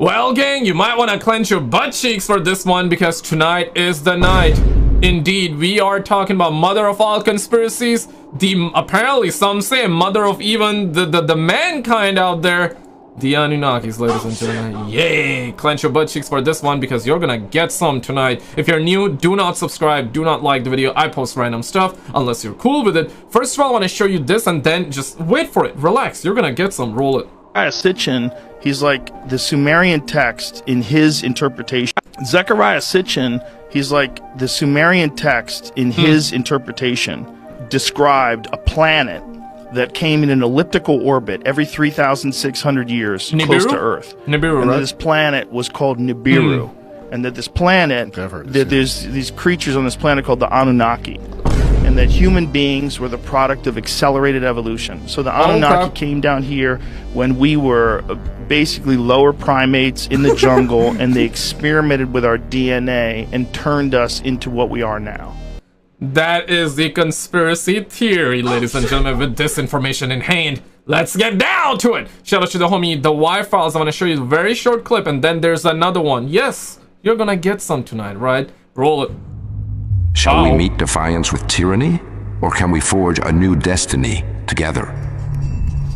Well, gang, you might want to clench your butt cheeks for this one because tonight is the night. Indeed, we are talking about mother of all conspiracies. Apparently, some say mother of even the mankind out there. The Anunnakis, ladies and gentlemen. Yay! Clench your butt cheeks for this one because you're gonna get some tonight. If you're new, do not subscribe, do not like the video. I post random stuff unless you're cool with it. First of all, I want to show you this and then just wait for it. Relax, you're gonna get some. Roll it. Sitchin, he's like the Sumerian text in his interpretation. Zechariah Sitchin, he's like the Sumerian text in his interpretation, described a planet that came in an elliptical orbit every 3,600 years close to Earth. Nibiru, and right? This planet was called Nibiru. And that this planet, that there's these creatures on this planet called the Anunnaki. And that human beings were the product of accelerated evolution. So the Anunnaki came down here when we were basically lower primates in the jungle, and they experimented with our DNA and turned us into what we are now. That is the conspiracy theory, ladies and gentlemen, with this information in hand. Let's get down to it! Shout out to the homie, the Y-Files. I want to show you a very short clip, and then there's another one. Yes, you're gonna get some tonight, right? Roll it. Shall we meet defiance with tyranny, or can we forge a new destiny together?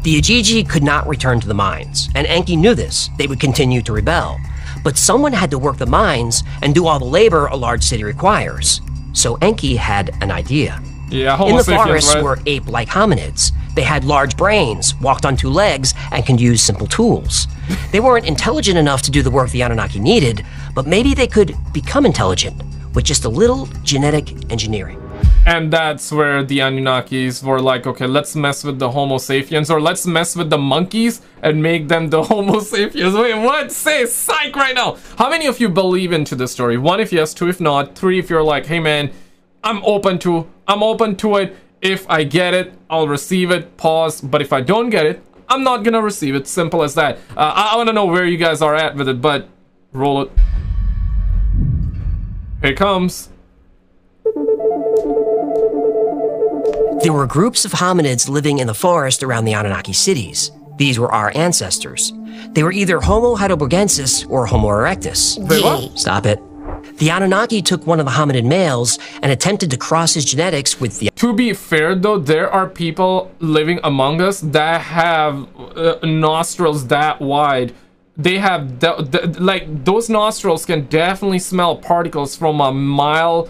The Ajiji could not return to the mines, and Enki knew this. They would continue to rebel. But someone had to work the mines and do all the labor a large city requires. So Enki had an idea. Yeah, in the sapiens, forest right? were ape-like hominids. They had large brains, walked on two legs, and could use simple tools. They weren't intelligent enough to do the work the Anunnaki needed, but maybe they could become intelligent with just a little genetic engineering. And that's where the Anunnakis were like, okay, let's mess with the Homo sapiens, or let's mess with the monkeys and make them the Homo sapiens. Wait, what? Say psych right now. How many of you believe into this story? 1 if yes, 2 if not, 3 if you're like, hey man, I'm open to it. If I get it, I'll receive it, pause. But if I don't get it, I'm not gonna receive it. Simple as that. I wanna know where you guys are at with it, but roll it. Here it comes. There were groups of hominids living in the forest around the Anunnaki cities. These were our ancestors. They were either Homo heidelbergensis or Homo erectus. Wait, what? Stop it. The Anunnaki took one of the hominid males and attempted to cross his genetics with the... To be fair though, there are people living among us that have nostrils that wide. They have, like, those nostrils can definitely smell particles from a mile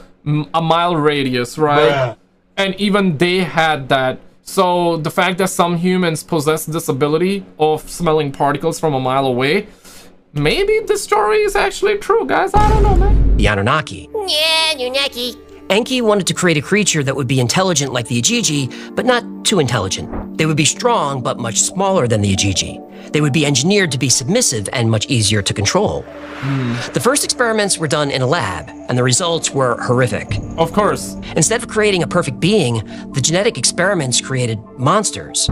radius, right? Yeah. And even they had that. So the fact that some humans possess this ability of smelling particles from a mile away, maybe the story is actually true, guys. I don't know, man. The Anunnaki. Yeah, Anunnaki. Enki wanted to create a creature that would be intelligent like the Ajiji, but not too intelligent. They would be strong, but much smaller than the Ajiji. They would be engineered to be submissive and much easier to control. The first experiments were done in a lab, and the results were horrific. Of course. Instead of creating a perfect being, the genetic experiments created monsters.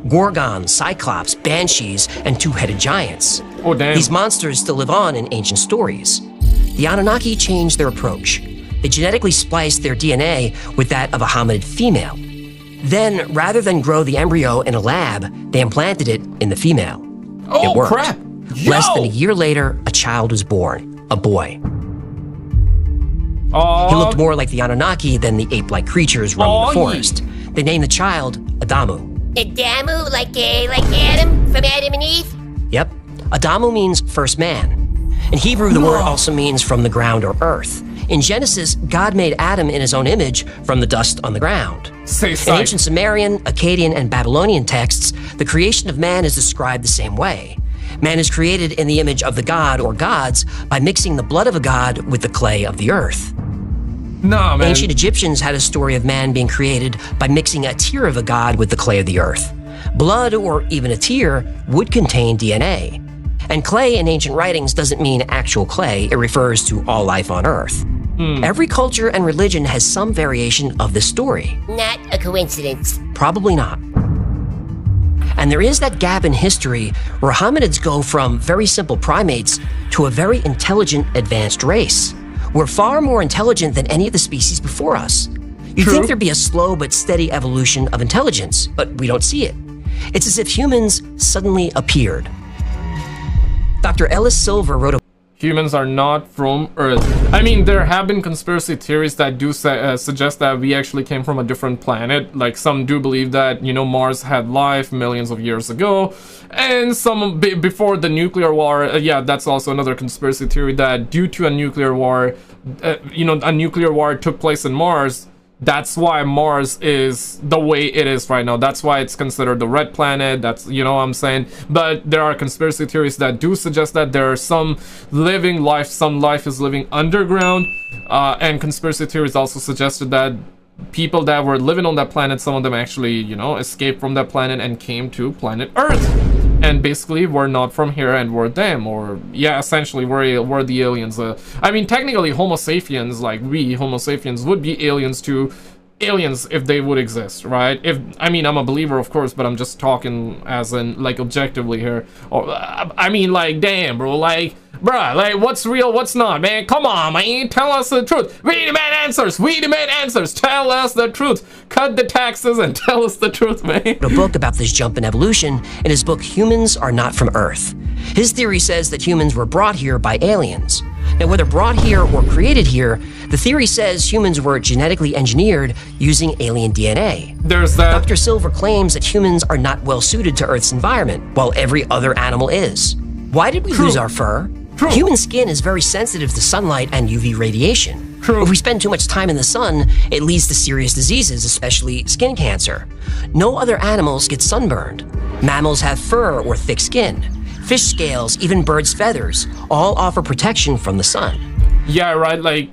Gorgons, Cyclops, Banshees, and two-headed giants. Oh, damn. These monsters still live on in ancient stories. The Anunnaki changed their approach. They genetically spliced their DNA with that of a hominid female. Then, rather than grow the embryo in a lab, they implanted it in the female. Oh, it worked. crap! Yo! Less than a year later, a child was born, a boy. He looked more like the Anunnaki than the ape-like creatures roaming the forest. They named the child Adamu. Adamu, like Adam, from Adam and Eve? Yep. Adamu means first man. In Hebrew, the word also means from the ground or earth. In Genesis, God made Adam in his own image from the dust on the ground. In ancient Sumerian, Akkadian, and Babylonian texts, the creation of man is described the same way. Man is created in the image of the god or gods by mixing the blood of a god with the clay of the earth. Nah, man. Ancient Egyptians had a story of man being created by mixing a tear of a god with the clay of the earth. Blood, or even a tear, would contain DNA. And clay in ancient writings doesn't mean actual clay, it refers to all life on Earth. Every culture and religion has some variation of this story. Not a coincidence. Probably not. And there is that gap in history where hominids go from very simple primates to a very intelligent, advanced race. We're far more intelligent than any of the species before us. You'd think there'd be a slow but steady evolution of intelligence, but we don't see it. It's as if humans suddenly appeared. Dr. Ellis Silver wrote a humans are not from Earth. I mean, there have been conspiracy theories that do suggest that we actually came from a different planet. Like, some do believe that, you know, Mars had life millions of years ago. And some, before the nuclear war, yeah, that's also another conspiracy theory, that due to a nuclear war, you know, a nuclear war took place in Mars. That's why Mars is the way it is right now. That's why it's considered the red planet. That's, you know what I'm saying? But there are conspiracy theories that do suggest that there are some living life, some life is living underground. And conspiracy theories also suggested that people that were living on that planet, some of them actually, you know, escaped from that planet and came to planet Earth. And basically, we're not from here and we're them, or yeah, essentially we're the aliens. I mean, technically, Homo sapiens, like we Homo sapiens, would be aliens to aliens if they would exist, right? I mean, I'm a believer, of course, but I'm just talking as in, like, objectively here. Or I mean, like, damn, bro, like, bruh, like, what's real, what's not, man? Come on, man, tell us the truth. We demand answers. We demand answers. Tell us the truth. Cut the taxes and tell us the truth, man. A book about this jump in evolution in his book, Humans Are Not From Earth. His theory says that humans were brought here by aliens. Now, whether brought here or created here, the theory says humans were genetically engineered using alien DNA. There's that. Dr. Silver claims that humans are not well suited to Earth's environment, while every other animal is. Why did we lose our fur? Human skin is very sensitive to sunlight and UV radiation. If we spend too much time in the sun, it leads to serious diseases, especially skin cancer. No other animals get sunburned. Mammals have fur or thick skin. Fish scales, even birds' feathers, all offer protection from the sun. Yeah, right, like,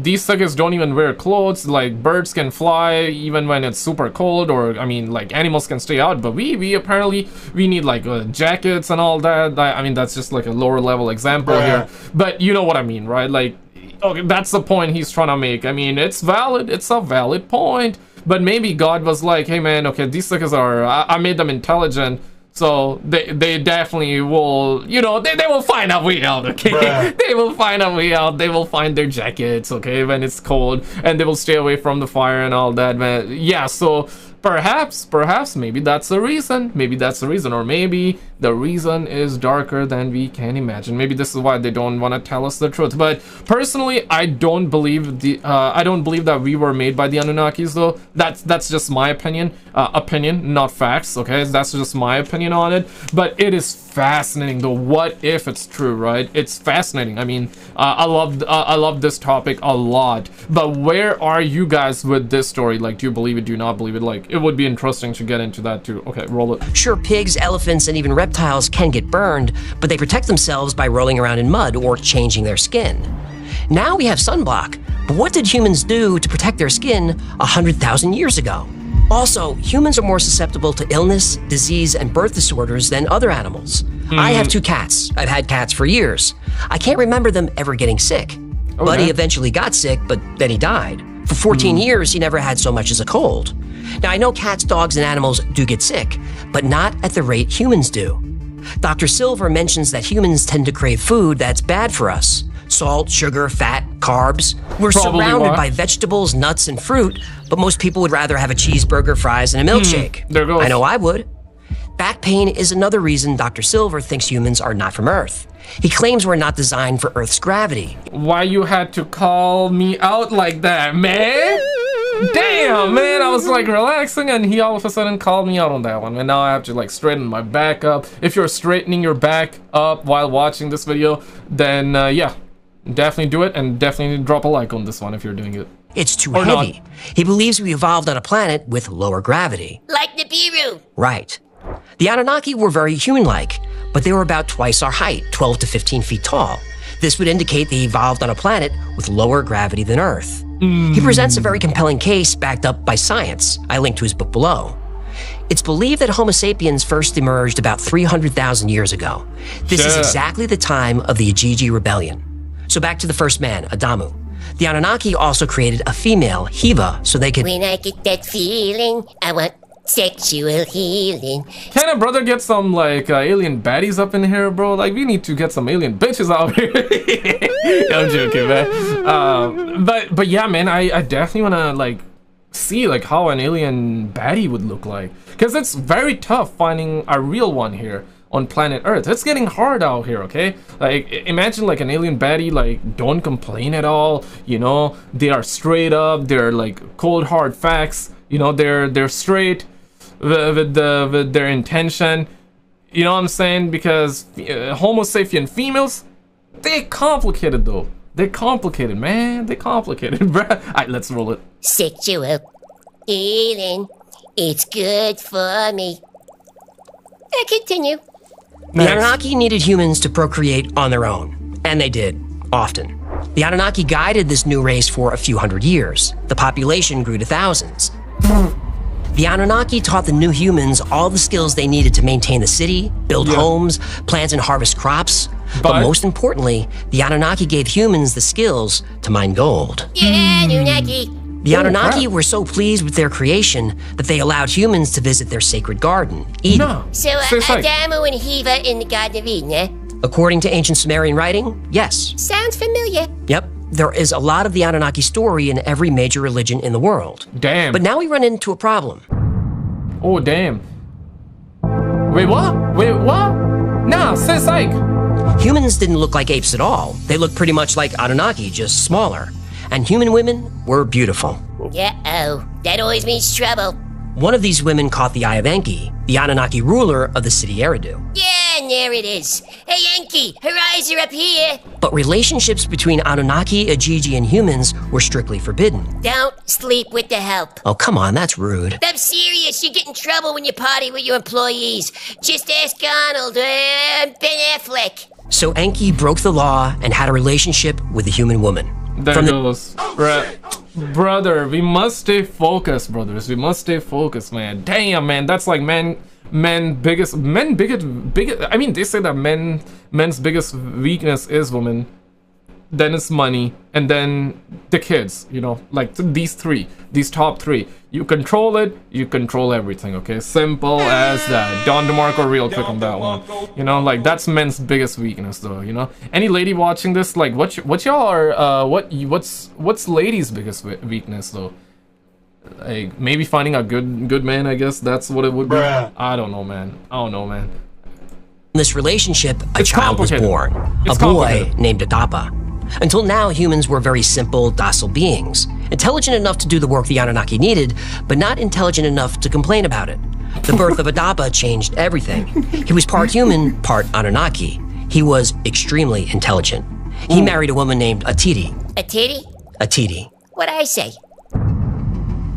these suckers don't even wear clothes. Like, birds can fly even when it's super cold, or, I mean, like, animals can stay out, but we apparently, we need, like, jackets and all that. I mean, that's just, like, a lower level example here, but you know what I mean, right? Like, okay, that's the point he's trying to make. I mean, it's valid, it's a valid point, but maybe God was like, hey, man, okay, these suckers are, I made them intelligent, so they definitely will, you know, they will find a way out, okay? They will find a way out. They will find their jackets, okay, when it's cold, and they will stay away from the fire and all that, man. Yeah, so perhaps, maybe that's the reason. Maybe that's the reason, or maybe the reason is darker than we can imagine. Maybe this is why they don't want to tell us the truth. But personally, I don't believe that we were made by the Anunnakis, though. That's just my opinion. Opinion, not facts, okay? That's just my opinion on it. But it is fascinating, though. What if it's true, right? It's fascinating. I mean, I love this topic a lot. But where are you guys with this story? Like, do you believe it? Do you not believe it? Like, it would be interesting to get into that too. Okay, roll it. Sure, pigs, elephants, and even reptiles can get burned, but they protect themselves by rolling around in mud or changing their skin. Now we have sunblock, but what did humans do to protect their skin 100,000 years ago? Also, humans are more susceptible to illness, disease, and birth disorders than other animals. I have 2 cats. I've had cats for years. I can't remember them ever getting sick. Buddy eventually got sick, but then he died. For 14 years, he never had so much as a cold. Now, I know cats, dogs, and animals do get sick, but not at the rate humans do. Dr. Silver mentions that humans tend to crave food that's bad for us. Salt, sugar, fat, carbs. We're surrounded by vegetables, nuts, and fruit, but most people would rather have a cheeseburger, fries, and a milkshake. There goes. I know I would. Back pain is another reason Dr. Silver thinks humans are not from Earth. He claims we're not designed for Earth's gravity. Why you had to call me out like that, man? Damn, man, I was like relaxing and he all of a sudden called me out on that one. And now I have to like straighten my back up. If you're straightening your back up while watching this video, then yeah, definitely do it, and definitely drop a like on this one if you're doing it. It's too heavy. He believes we evolved on a planet with lower gravity. Like Nibiru. Right. The Anunnaki were very human-like, but they were about twice our height, 12 to 15 feet tall. This would indicate they evolved on a planet with lower gravity than Earth. He presents a very compelling case backed up by science. I link to his book below. It's believed that Homo sapiens first emerged about 300,000 years ago. This is exactly the time of the Ajiji Rebellion. So back to the first man, Adamu. The Anunnaki also created a female, Hiva, so they could— When I get that feeling, I want sexual healing. Can a brother get some like alien baddies up in here, bro? Like, we need to get some alien bitches out here. I'm joking, man. But yeah, man, I definitely wanna like see like how an alien baddie would look like, because it's very tough finding a real one here on planet Earth. It's getting hard out here, okay? Like, imagine like an alien baddie, like, don't complain at all, you know? They are straight up, they're like cold hard facts, you know? They're straight with their intention, you know what I'm saying? Because Homo sapien females, they're complicated though. They're complicated, man. They're complicated, bruh. Alright, let's roll it. Sexual healing. It's good for me. Continue. The Anunnaki needed humans to procreate on their own, and they did, often. The Anunnaki guided this new race for a few hundred years. The population grew to thousands. The Anunnaki taught the new humans all the skills they needed to maintain the city, build homes, plant and harvest crops. But most importantly, the Anunnaki gave humans the skills to mine gold. Yeah, Anunnaki. The Anunnaki were so pleased with their creation that they allowed humans to visit their sacred garden, Eden. No. So, Adamo and Hiva in the Garden of Eden, eh? According to ancient Sumerian writing, yes. Sounds familiar. Yep. There is a lot of the Anunnaki story in every major religion in the world. Damn. But now we run into a problem. Oh, damn. Wait, what? Wait, what? Nah, sis, like... Humans didn't look like apes at all. They looked pretty much like Anunnaki, just smaller. And human women were beautiful. Uh-oh. That always means trouble. One of these women caught the eye of Enki, the Anunnaki ruler of the city Eridu. Yeah, and there it is. Hey, Enki, her eyes are up here. But relationships between Anunnaki, Ajiji, and humans were strictly forbidden. Don't sleep with the help. Oh, come on, that's rude. I'm serious. You get in trouble when you party with your employees. Just ask Arnold, Ben Affleck. So Enki broke the law and had a relationship with a human woman. There goes. Brother, we must stay focused, brothers. We must stay focused, man. Damn, man. That's like biggest. I mean, they say that men's biggest weakness is women. Then it's money, and then the kids, you know, like these top three. You control it, you control everything, okay? Simple as that. Don DeMarco real quick on that one. You know, like, that's men's biggest weakness, though, you know? Any lady watching this, like, what's ladies' biggest weakness, though? Like, maybe finding a good man, I guess that's what it would be. I don't know, man. In this relationship, a child was born. A boy named Adapa. Until now, humans were very simple, docile beings. Intelligent enough to do the work the Anunnaki needed, but not intelligent enough to complain about it. The birth of Adapa changed everything. He was part human, part Anunnaki. He was extremely intelligent. He married a woman named Atiti. Atiti? Atiti. What'd I say?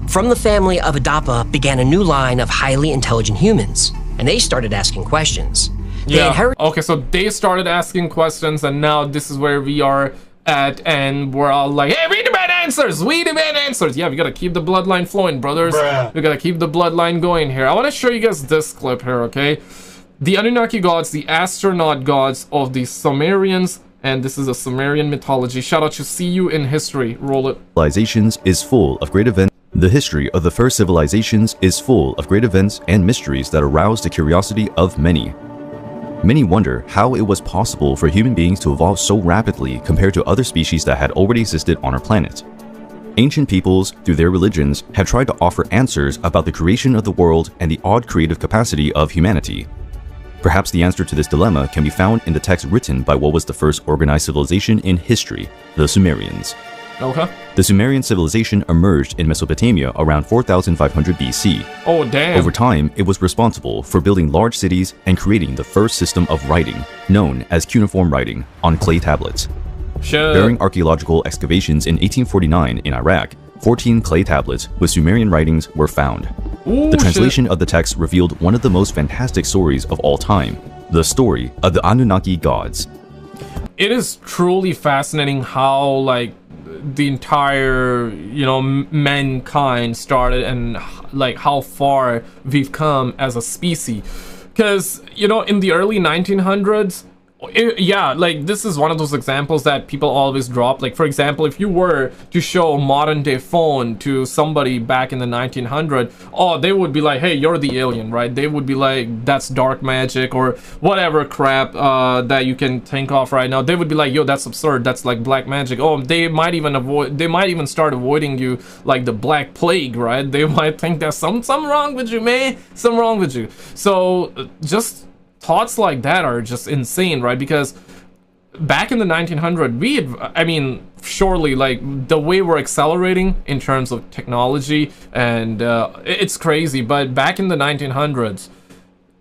From the family of Adapa began a new line of highly intelligent humans, and they started asking questions. Okay, so they started asking questions, and now this is where we are at, and we're all like, hey, we demand answers! We demand answers! Yeah, we gotta keep the bloodline flowing, brothers. We gotta keep the bloodline going here. I want to show you guys this clip here, okay? The Anunnaki gods, the astronaut gods of the Sumerians, and this is a Sumerian mythology. Shout out to See You in History. Roll it. Civilizations is full of great events. The history of the first civilizations is full of great events and mysteries that arouse the curiosity of many. Many wonder how it was possible for human beings to evolve so rapidly compared to other species that had already existed on our planet. Ancient peoples, through their religions, have tried to offer answers about the creation of the world and the odd creative capacity of humanity. Perhaps the answer to this dilemma can be found in the text written by what was the first organized civilization in history, the Sumerians. Okay. The Sumerian civilization emerged in Mesopotamia around 4500 BC. Oh, damn. Over time, it was responsible for building large cities and creating the first system of writing, known as cuneiform writing, on clay tablets. During archaeological excavations in 1849 in Iraq, 14 clay tablets with Sumerian writings were found. The translation of the text revealed one of the most fantastic stories of all time, the story of the Anunnaki gods. It is truly fascinating how, like, the entire, you know, mankind started, and like how far we've come as a species. Because, you know, in the early 1900s, yeah, like, this is one of those examples that people always drop. Like, for example, if you were to show a modern day phone to somebody back in the 1900s, oh, they would be like, hey, you're the alien, right? They would be like, that's dark magic, or whatever crap that you can think of right now. They would be like, yo, that's absurd, that's like black magic. Oh, they might even start avoiding you like the Black Plague, right? They might think there's something wrong with you, man, something wrong with you. So just thoughts like that are just insane, right? Because back in the 1900s, I mean, surely, like, the way we're accelerating in terms of technology, and it's crazy, but back in the 1900s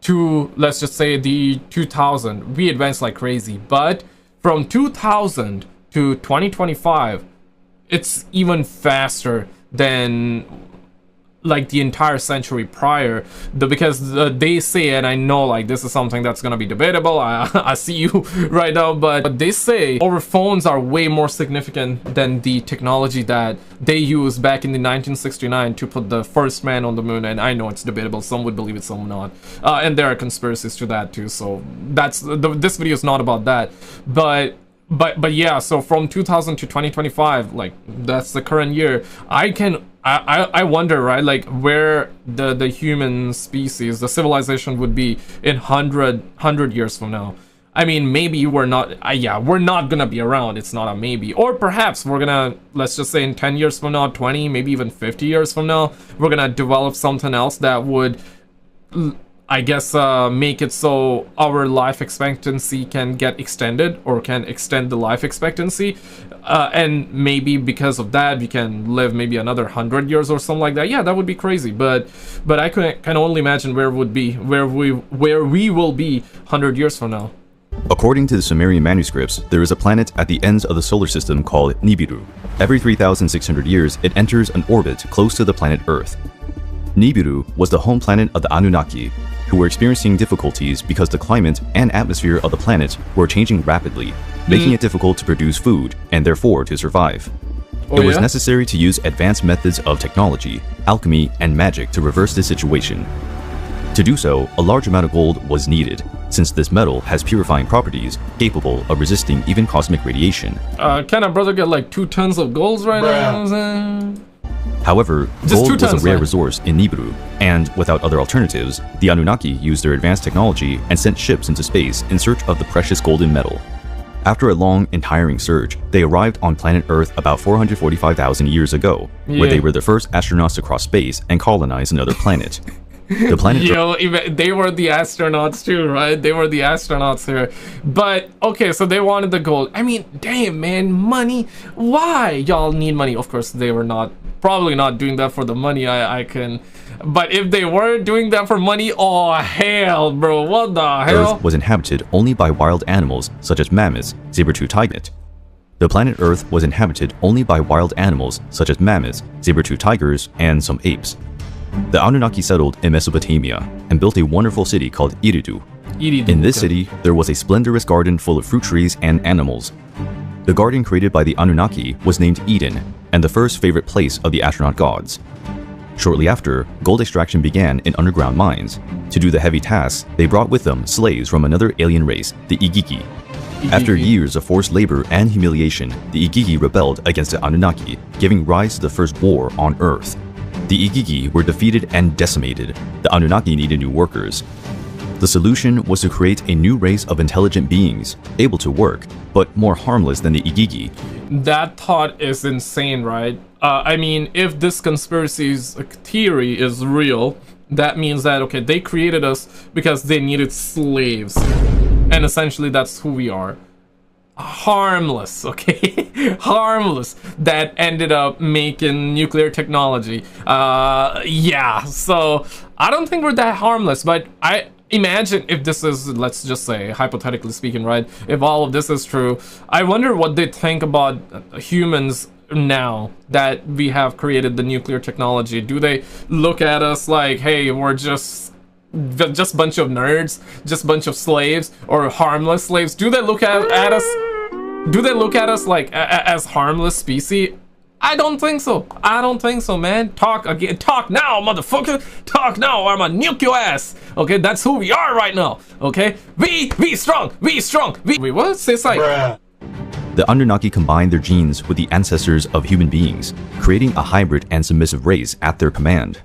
to, let's just say, the 2000, we advanced like crazy. But from 2000 to 2025, it's even faster than like the entire century prior, because they say, and I know like this is something that's gonna be debatable, I see you right now, but they say our phones are way more significant than the technology that they used back in the 1969 to put the first man on the moon. And I know it's debatable, some would believe it, some not, and there are conspiracies to that too, so that's this video is not about that. But yeah, so from 2000 to 2025, like that's the current year, I wonder, right, like where the human species, the civilization would be in 100 years from now. I mean, maybe we're not, yeah, we're not gonna be around, it's not a maybe. Or perhaps we're gonna, let's just say in 10 years from now, 20, maybe even 50 years from now, we're gonna develop something else that would, I guess, make it so our life expectancy can get extended, or can extend the life expectancy, and maybe because of that we can live maybe another 100 years or something like that. Yeah, that would be crazy, but I can only imagine where we will be 100 years from now. According to the Sumerian manuscripts, there is a planet at the ends of the solar system called Nibiru. Every 3,600 years, it enters an orbit close to the planet Earth. Nibiru was the home planet of the Anunnaki, who were experiencing difficulties because the climate and atmosphere of the planet were changing rapidly, making it difficult to produce food and therefore to survive. It was necessary to use advanced methods of technology, alchemy, and magic to reverse this situation. To do so, a large amount of gold was needed, since this metal has purifying properties capable of resisting even cosmic radiation. Can a brother get like 2 tons of gold right now? However, gold was a rare resource in Nibiru, and without other alternatives, the Anunnaki used their advanced technology and sent ships into space in search of the precious golden metal. After a long and tiring search, they arrived on planet Earth about 445,000 years ago, where they were the first astronauts to cross space and colonize another planet. The planet they were the astronauts too, right? They were the astronauts here. But okay, so they wanted the gold. I mean, damn, man, money. Why y'all need money? Of course, they were probably not doing that for the money. But if they were doing that for money, oh hell, bro, what the hell? Earth was inhabited only by wild animals such as mammoths, saber-toothed tigers. The planet Earth was inhabited only by wild animals such as mammoths, saber-toothed tigers, and some apes. The Anunnaki settled in Mesopotamia and built a wonderful city called Eridu. In this city, there was a splendorous garden full of fruit trees and animals. The garden created by the Anunnaki was named Eden, and the first favorite place of the astronaut gods. Shortly after, gold extraction began in underground mines. To do the heavy tasks, they brought with them slaves from another alien race, the Igigi. After years of forced labor and humiliation, the Igigi rebelled against the Anunnaki, giving rise to the first war on Earth. The Igigi were defeated and decimated. The Anunnaki needed new workers. The solution was to create a new race of intelligent beings, able to work, but more harmless than the Igigi. That thought is insane, right? I mean, if this conspiracy's theory is real, that means that, okay, they created us because they needed slaves. And essentially that's who we are. Harmless, okay? Harmless, that ended up making nuclear technology. Yeah, so I don't think we're that harmless, but I imagine if this is, let's just say, hypothetically speaking, right? If all of this is true, I wonder what they think about humans now that we have created the nuclear technology. Do they look at us like, hey, we're just bunch of nerds, just bunch of slaves, or harmless slaves? Do they look at us? Do they look at us like as harmless species? I don't think so. I don't think so, man. Talk again. Talk now, motherfucker. Talk now, or I'ma nuke your ass. Okay, that's who we are right now. Okay, we strong. We strong. Wait, what? Say like. The Anunnaki combined their genes with the ancestors of human beings, creating a hybrid and submissive race at their command.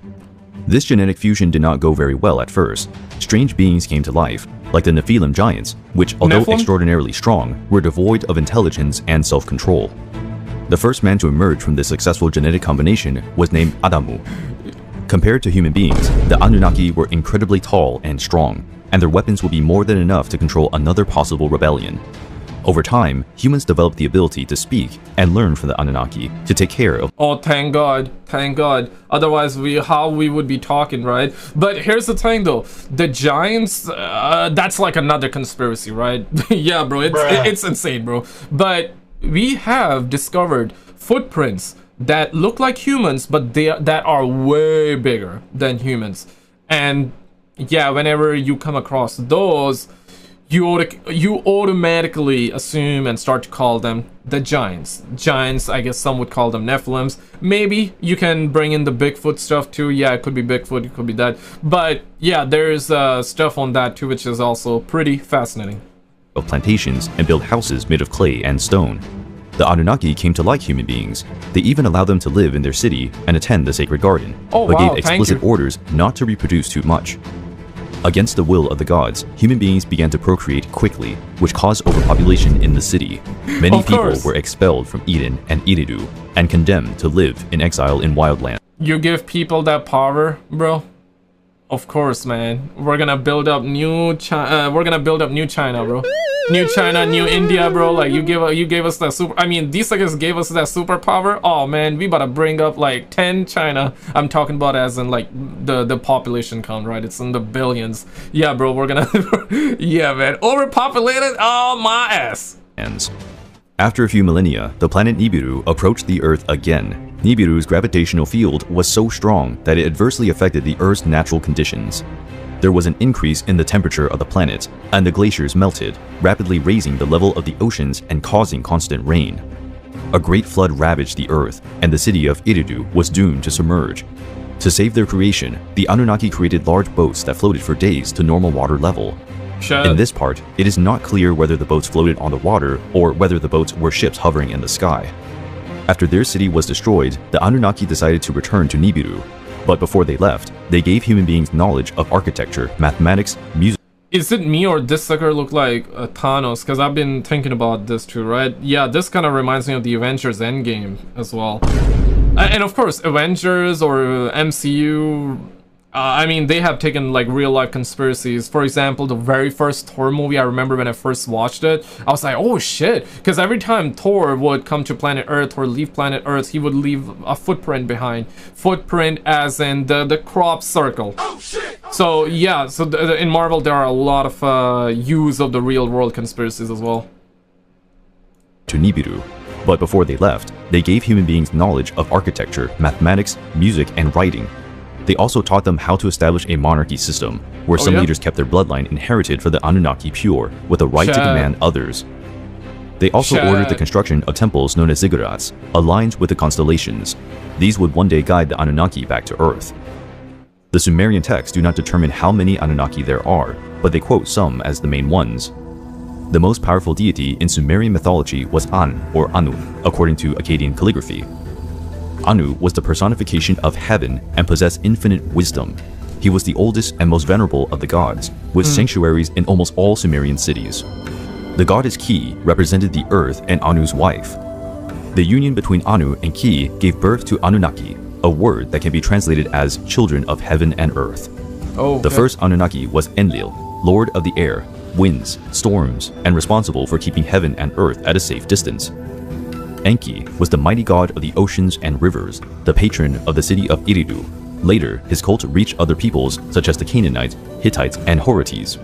This genetic fusion did not go very well at first. Strange beings came to life, like the Nephilim giants, which, although extraordinarily strong, were devoid of intelligence and self-control. The first man to emerge from this successful genetic combination was named Adamu. Compared to human beings, the Anunnaki were incredibly tall and strong, and their weapons would be more than enough to control another possible rebellion. Over time, humans developed the ability to speak and learn from the Anunnaki to take care of— Oh, thank God. Thank God. Otherwise, how we would be talking, right? But here's the thing, though. The giants, that's like another conspiracy, right? Yeah, bro. It's insane, bro. But we have discovered footprints that look like humans, but that are way bigger than humans. And yeah, whenever you come across those, you automatically assume and start to call them the giants. Giants, I guess some would call them Nephilims. Maybe you can bring in the Bigfoot stuff too. Yeah, it could be Bigfoot, it could be that. But yeah, there's stuff on that too, which is also pretty fascinating. Of plantations and build houses made of clay and stone. The Anunnaki came to like human beings. They even allowed them to live in their city and attend the sacred garden, but gave explicit orders not to reproduce too much. Against the will of the gods, human beings began to procreate quickly, which caused overpopulation in the city. Many people were expelled from Eden and Eridu and condemned to live in exile in wildland. You give people that power, bro? Of course, man. We're gonna build up new China. New China, bro. New China, new India, bro. Like you gave us that super. I mean, these suckers gave us that superpower. Oh man, we about to bring up like 10 China. I'm talking about as in like the population count, right? It's in the billions. Yeah, bro. We're gonna. Yeah, man. Overpopulated. Oh my ass. After a few millennia, the planet Nibiru approached the Earth again. Nibiru's gravitational field was so strong that it adversely affected the Earth's natural conditions. There was an increase in the temperature of the planet, and the glaciers melted, rapidly raising the level of the oceans and causing constant rain. A great flood ravaged the Earth, and the city of Eridu was doomed to submerge. To save their creation, the Anunnaki created large boats that floated for days to normal water level. In this part, it is not clear whether the boats floated on the water or whether the boats were ships hovering in the sky. After their city was destroyed, the Anunnaki decided to return to Nibiru. But before they left, they gave human beings knowledge of architecture, mathematics, music. Is it me or this sucker look like Thanos? Because I've been thinking about this too, right? Yeah, this kind of reminds me of the Avengers Endgame as well. And of course, Avengers or MCU... I mean, they have taken like real life conspiracies. For example, the very first Thor movie, I remember when I first watched it, I was like, oh shit. Because every time Thor would come to planet Earth or leave planet Earth, he would leave a footprint behind. Footprint as in the crop circle. Oh shit! So yeah, so in Marvel there are a lot of use of the real world conspiracies as well. To Nibiru. But before they left, they gave human beings knowledge of architecture, mathematics, music, and writing. They also taught them how to establish a monarchy system, where some leaders kept their bloodline inherited for the Anunnaki pure, with the right to command others. They also ordered the construction of temples known as ziggurats, aligned with the constellations. These would one day guide the Anunnaki back to Earth. The Sumerian texts do not determine how many Anunnaki there are, but they quote some as the main ones. The most powerful deity in Sumerian mythology was An, or Anu, according to Akkadian calligraphy. Anu was the personification of heaven and possessed infinite wisdom. He was the oldest and most venerable of the gods, with sanctuaries in almost all Sumerian cities. The goddess Ki represented the earth and Anu's wife. The union between Anu and Ki gave birth to Anunnaki, a word that can be translated as children of heaven and earth. The first Anunnaki was Enlil, lord of the air, winds, storms, and responsible for keeping heaven and earth at a safe distance. Enki was the mighty god of the oceans and rivers, the patron of the city of Eridu. Later, his cult reached other peoples such as the Canaanites, Hittites, and Horites.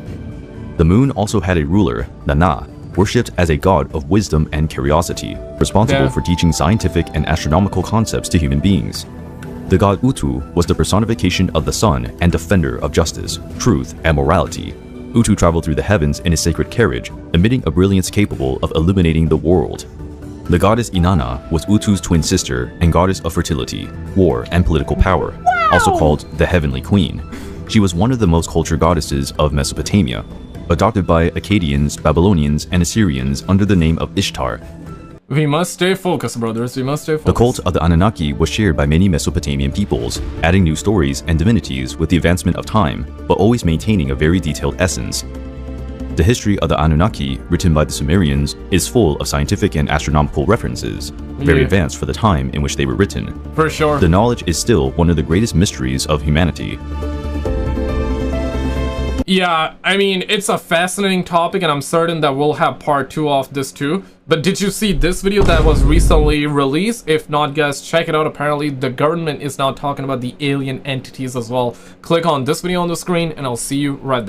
The moon also had a ruler, Nana, worshipped as a god of wisdom and curiosity, responsible for teaching scientific and astronomical concepts to human beings. The god Utu was the personification of the sun and defender of justice, truth, and morality. Utu traveled through the heavens in his sacred carriage, emitting a brilliance capable of illuminating the world. The goddess Inanna was Utu's twin sister and goddess of fertility, war, and political power, also called the Heavenly Queen. She was one of the most cultured goddesses of Mesopotamia, adopted by Akkadians, Babylonians, and Assyrians under the name of Ishtar. We must stay focused, brothers. We must stay focused. The cult of the Anunnaki was shared by many Mesopotamian peoples, adding new stories and divinities with the advancement of time, but always maintaining a very detailed essence. The history of the Anunnaki, written by the Sumerians, is full of scientific and astronomical references, very advanced for the time in which they were written. For sure. The knowledge is still one of the greatest mysteries of humanity. Yeah, I mean, it's a fascinating topic, and I'm certain that we'll have part 2 of this too. But did you see this video that was recently released? If not, guys, check it out. Apparently, the government is now talking about the alien entities as well. Click on this video on the screen, and I'll see you right there.